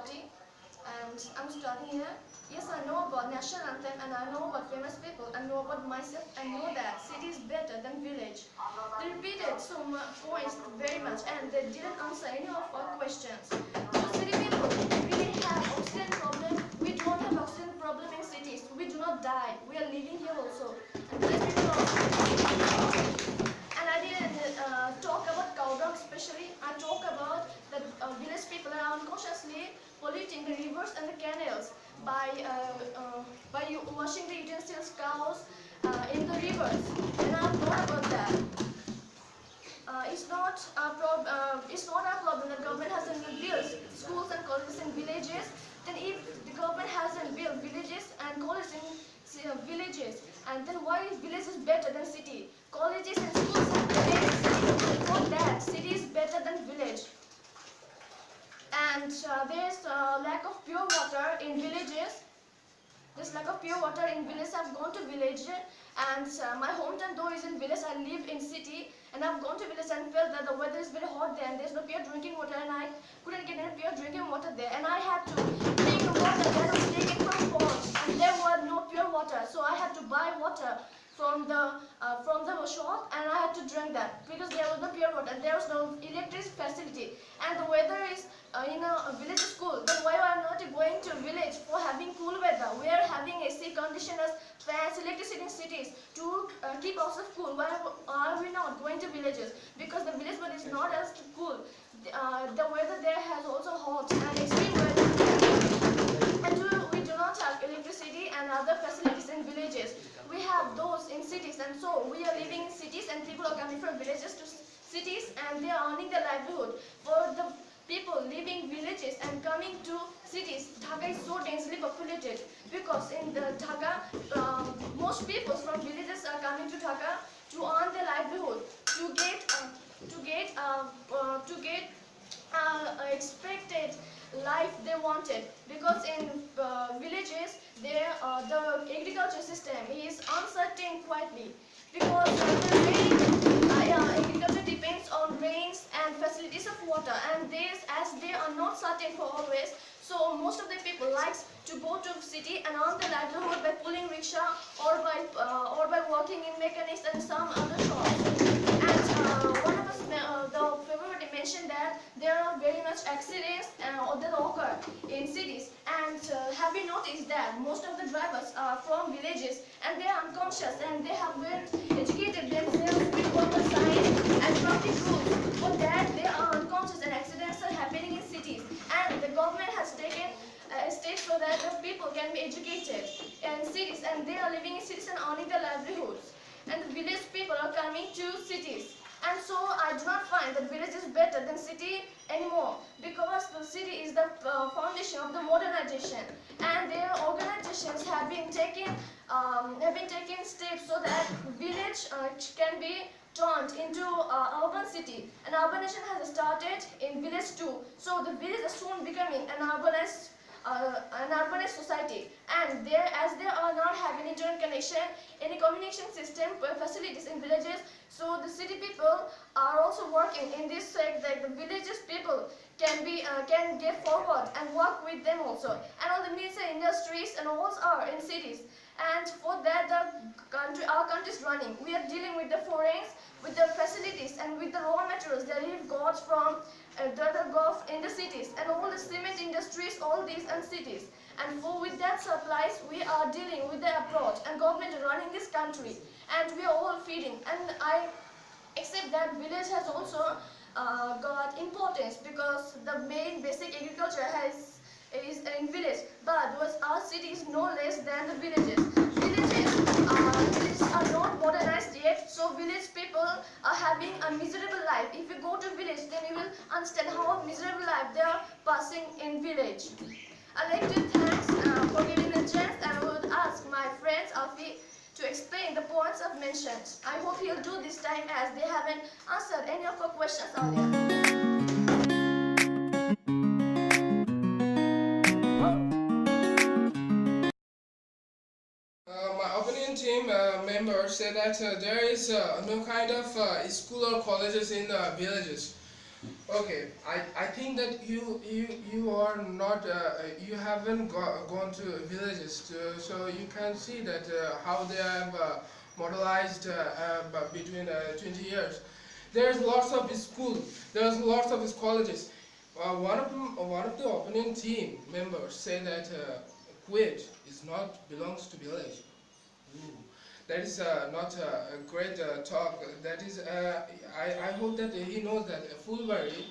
40 and I'm studying here. Yes, I know about national anthem and I know about famous people. I know about myself. I know that city is better than village. They repeated so much points very much and they didn't answer any of our questions. So city people really have oxygen problem. We don't have oxygen problem in cities. We do not die. We are living here also. And village people also. And I didn't talk about Kaudang especially. I talk about that village people are unconsciously polluting the rivers and the canals by washing the utensils, cows in the rivers. And I thought about that. It's not a problem that government hasn't built schools and colleges in villages. Then if the government hasn't built villages and colleges in villages, and then why is villages better than city? Colleges and schools have been in city. For that, city is better than village. And there's lack of pure water in villages. There's lack of pure water in villages. I've gone to village and my hometown though is in village. I live in city and I've gone to village and felt that the weather is very hot there and there's no pure drinking water and I couldn't get any pure drinking water there and I had to take water that was taken from ponds and there was no pure water, so I had to buy water from the shop and I had to drink that because there was no pure water and there was no electric facility and the weather is in a village school. Then why are not going to village for having cool weather? We are having AC conditioners, fans, electricity in cities to keep ourselves cool. Why are we not going to villages? Because the village weather is not as cool. The weather there has also hot and extreme weather. And we do not have electricity and other facilities in villages. We have those in cities, and so we are living in cities and people are coming from villages to cities and they are earning their livelihood. For the people living villages and coming to cities, Dhaka is so densely populated because in the Dhaka, most people from villages are coming to Dhaka to earn their livelihood, to get expected life they wanted, because in villages there the agriculture system is uncertain quietly because the agriculture depends on rains and facilities of water, and these as they are not certain for always, so most of the people likes to go to city and earn their livelihood by pulling rickshaw or by working in mechanics and some other shops. And one of us, the February mentioned that there are very much accidents that occur in cities. And have you noticed that most of the drivers are from villages and they are unconscious and they have been educated themselves with proper science and traffic rules. For that, they are unconscious and accidents are happening in cities. And the government has taken steps so that the people can be educated in cities and they are living in cities and earning their livelihoods. And the village people are coming to cities. And so I do not find that village is better than city anymore, because the city is the foundation of the modernization, and their organizations have been taking steps so that village can be turned into urban city, and urbanization has started in village too. So the village is soon becoming an urbanized society, and as they are not having internet connection, any communication system facilities in villages, so the city people are also working in this sect that the villages people can get forward and work with them also, and all the military industries and all are in cities. And for that our country is running. We are dealing with the foreigns, with the facilities and with the raw materials that we've got from the Gulf in the cities, and all the cement industries, all these and cities. And with that supplies, we are dealing with the abroad, and government is running this country, and we are all feeding. And I accept that village has also got importance, because the main basic agriculture is in village, but our city is no less than the villages. Villages are not modernized yet, so village people are having a miserable life. If you go to village, then you will understand how miserable life they are passing in village. I'd like to thanks for giving me a chance, and I would ask my friend Afi to explain the points I've mentioned. I hope he'll do this time, as they haven't answered any of our questions earlier. My opinion team member said that there is no kind of school or colleges in villages. Okay, I think that you are not you haven't gone to villages so you can see that how they have modelized between 20 years. There's lots of school, there's lots of colleges. One of the opponent team members say that Kuwait is not belongs to village. Ooh, that is not a great talk. That is, I hope that he knows that Fulbari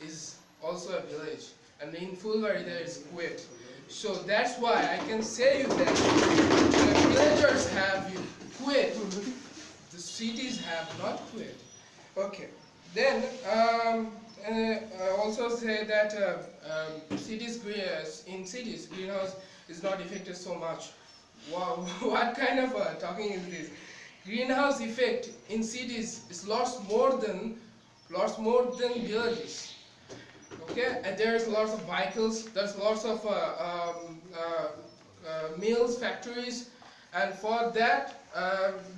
is also a village, and in Fulbari there is Kuwait. So that's why I can say you that the villagers have Kuwait, the cities have not Kuwait. Okay, then I also say that in cities greenhouse is not affected so much. Wow, what kind of talking is this? Greenhouse effect in cities is lots more than villages. Okay, and there's lots of vehicles. There's lots of mills, factories, and for that,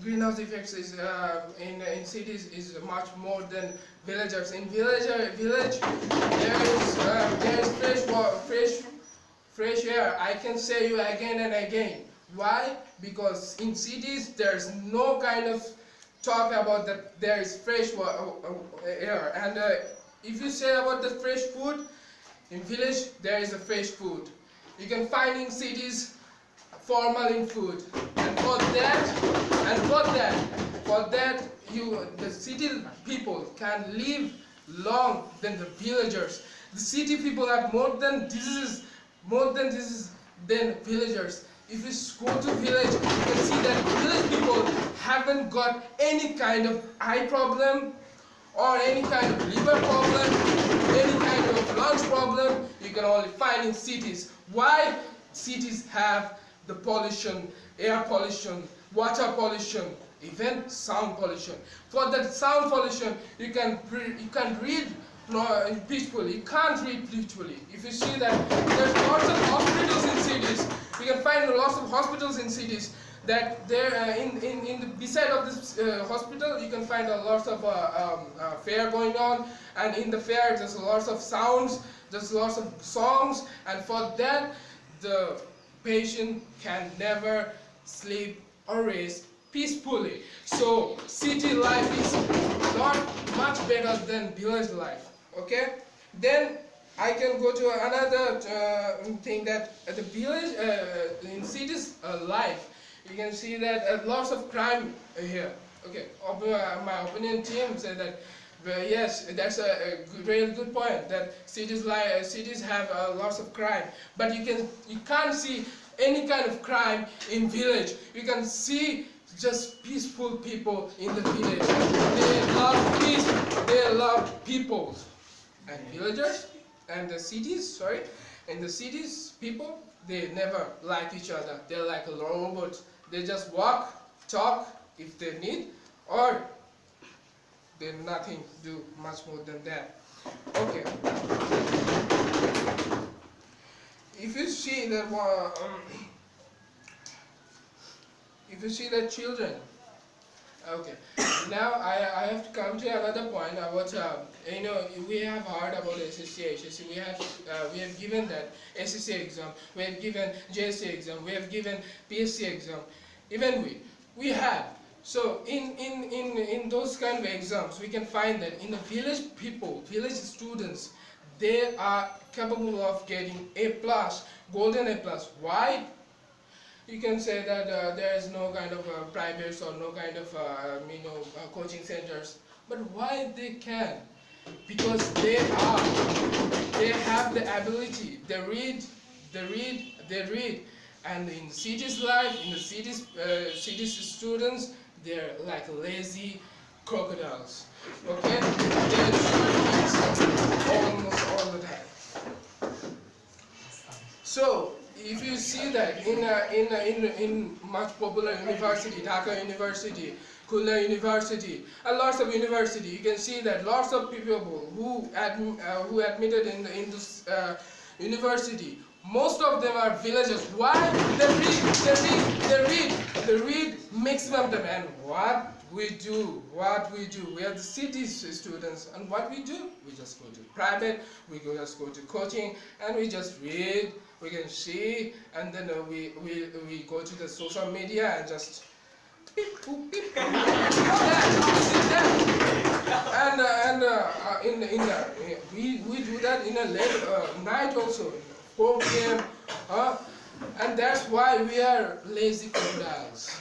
greenhouse effects is in cities is much more than villagers. In village there's fresh air. I can say you again and again. Why? Because in cities there's no kind of talk about that there is fresh air. And if you say about the fresh food, in village there is a fresh food. You can find in cities formalin food, and for that the city people can live long than the villagers. The city people have more than diseases than villagers. If you go to village, you can see that village people haven't got any kind of eye problem or any kind of liver problem, any kind of lungs problem. You can only find in cities. Why? Cities have the pollution, air pollution, water pollution, even sound pollution. For that sound pollution, you can read peacefully. You can't read peacefully. If you see that there's lots of hospitals in cities, you can find lots of hospitals in cities. That there in the beside of this hospital, you can find a lot of fair going on, and in the fair there's lots of sounds, there's lots of songs, and for that the patient can never sleep or rest peacefully. So city life is not much better than village life. Okay, then I can go to another thing that the village in cities life, you can see that lots of crime here. Okay, my opinion team said that yes, that's a really good point, that cities have lots of crime, but you can't see any kind of crime in village. You can see just peaceful people in the village. They love peace, they love people. And villagers and the cities, in the cities people, they never like each other. They're like a robot. They just walk, talk if they need, or they nothing do much more than that. Okay. If you see that children, okay. Now I have to come to another point about we have heard about SSC, HSC. We have given that SSC exam. We have given JSC exam. We have given PSC exam. Even we have. So in those kind of exams, we can find that in the village village students, they are capable of getting A+, golden A+. Why? You can say that there is no kind of privates or no kind of coaching centers, but why they can? Because they have the ability. They read, and in cities life, in the cities students, they're like lazy crocodiles. Okay, they almost all the time. So if you see that in much popular university, Dhaka University, Khulna University, and lots of university, you can see that lots of people who admitted in this university, most of them are villagers. Why? They read maximum time. And what? we do what we do. We are the city students, and what we do, we just go to private, just go to coaching, and we just read, we can see, and then we go to the social media and just beep, boop, beep, boop. We do that in a late night also, 4 p.m. And that's why we are lazy crocodiles.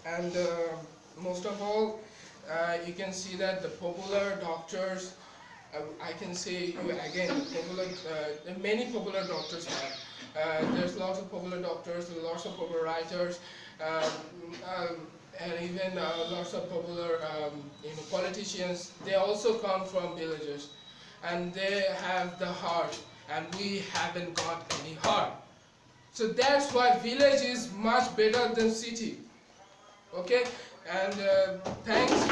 And most of all, you can see that the popular doctors, I can say you again, many popular doctors have. There's lots of popular doctors, lots of popular writers, and even lots of popular politicians. They also come from villages, and they have the heart, and we haven't got any heart. So that's why village is much better than city. Okay, and thanks.